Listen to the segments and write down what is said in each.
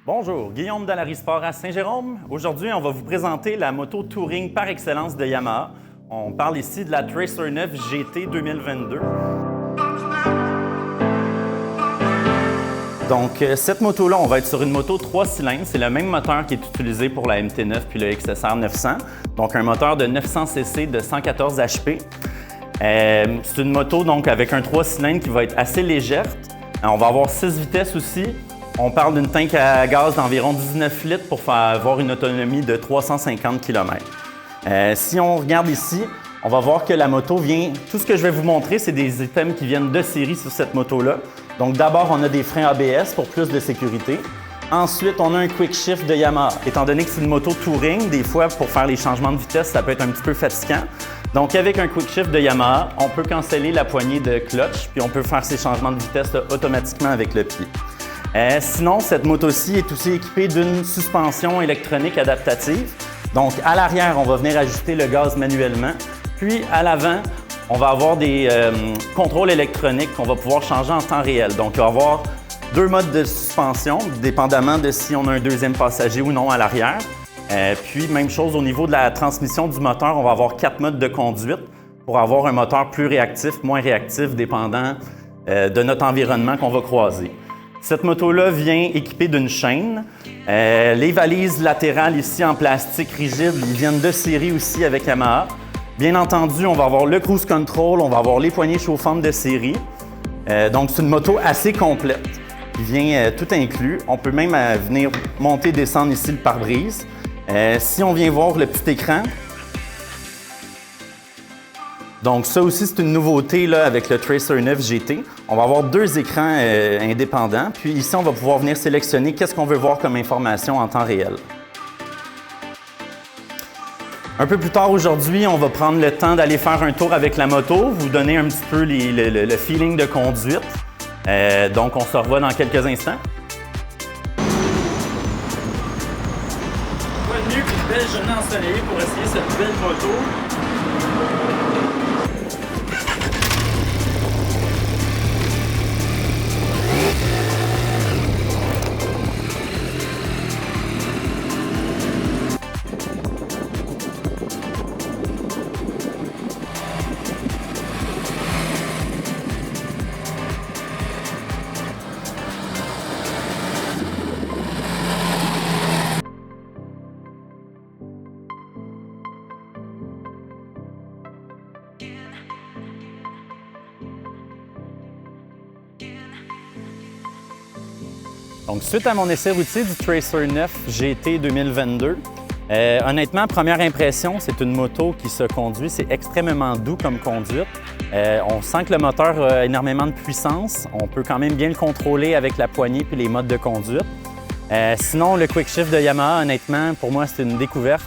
Bonjour, Guillaume de l'Arisport à Saint-Jérôme. Aujourd'hui, on va vous présenter la moto touring par excellence de Yamaha. On parle ici de la Tracer 9 GT 2022. Donc, cette moto-là, on va être sur une moto 3 cylindres. C'est le même moteur qui est utilisé pour la MT9 puis le XSR 900. Donc, un moteur de 900 cc de 114 HP. C'est une moto donc avec un 3 cylindres qui va être assez légère. On va avoir 6 vitesses aussi. On parle d'une tank à gaz d'environ 19 litres pour avoir une autonomie de 350 km. Si on regarde ici, on va voir que la moto vient... Tout ce que je vais vous montrer, c'est des items qui viennent de série sur cette moto-là. Donc d'abord, on a des freins ABS pour plus de sécurité. Ensuite, on a un quick shift de Yamaha. Étant donné que c'est une moto touring, des fois, pour faire les changements de vitesse, ça peut être un petit peu fatigant. Donc avec un quick shift de Yamaha, on peut canceller la poignée de clutch, puis on peut faire ces changements de vitesse là, automatiquement avec le pied. Sinon, cette moto-ci est aussi équipée d'une suspension électronique adaptative. Donc, à l'arrière, on va venir ajuster le gaz manuellement. Puis, à l'avant, on va avoir des contrôles électroniques qu'on va pouvoir changer en temps réel. Donc, il va y avoir 2 modes de suspension, dépendamment de si on a un deuxième passager ou non à l'arrière. Puis, même chose au niveau de la transmission du moteur, on va avoir 4 modes de conduite pour avoir un moteur plus réactif, moins réactif, dépendant de notre environnement qu'on va croiser. Cette moto-là vient équipée d'une chaîne. Les valises latérales ici en plastique rigide, ils viennent de série aussi avec Yamaha. Bien entendu, on va avoir le cruise control, on va avoir les poignées chauffantes de série. Donc, c'est une moto assez complète qui vient tout inclus. On peut même venir monter et descendre ici le pare-brise. Si on vient voir le petit écran, donc ça aussi, c'est une nouveauté là, avec le Tracer 9 GT. On va avoir 2 écrans indépendants. Puis ici, on va pouvoir venir sélectionner qu'est-ce qu'on veut voir comme information en temps réel. Un peu plus tard aujourd'hui, on va prendre le temps d'aller faire un tour avec la moto, vous donner un petit peu le feeling de conduite. Donc, on se revoit dans quelques instants. Quoi de mieux qu'une belle journée ensoleillée pour essayer cette belle moto? Donc, suite à mon essai routier du Tracer 9 GT 2022, honnêtement, première impression, c'est une moto qui se conduit, c'est extrêmement doux comme conduite. On sent que le moteur a énormément de puissance. On peut quand même bien le contrôler avec la poignée et les modes de conduite. Sinon, le quick shift de Yamaha, honnêtement, pour moi, c'est une découverte.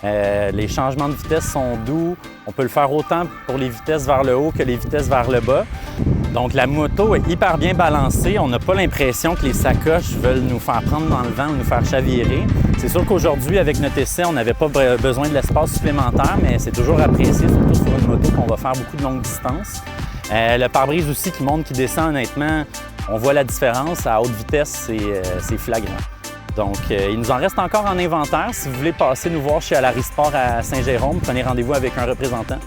Les changements de vitesse sont doux. On peut le faire autant pour les vitesses vers le haut que les vitesses vers le bas. Donc, la moto est hyper bien balancée. On n'a pas l'impression que les sacoches veulent nous faire prendre dans le vent ou nous faire chavirer. C'est sûr qu'aujourd'hui, avec notre essai, on n'avait pas besoin de l'espace supplémentaire, mais c'est toujours apprécié, surtout sur une moto qu'on va faire beaucoup de longues distances. Le pare-brise aussi qui monte, qui descend, honnêtement, on voit la différence. À haute vitesse, c'est flagrant. Donc, il nous en reste encore en inventaire. Si vous voulez passer nous voir chez L'Arisport à Saint-Jérôme, prenez rendez-vous avec un représentant.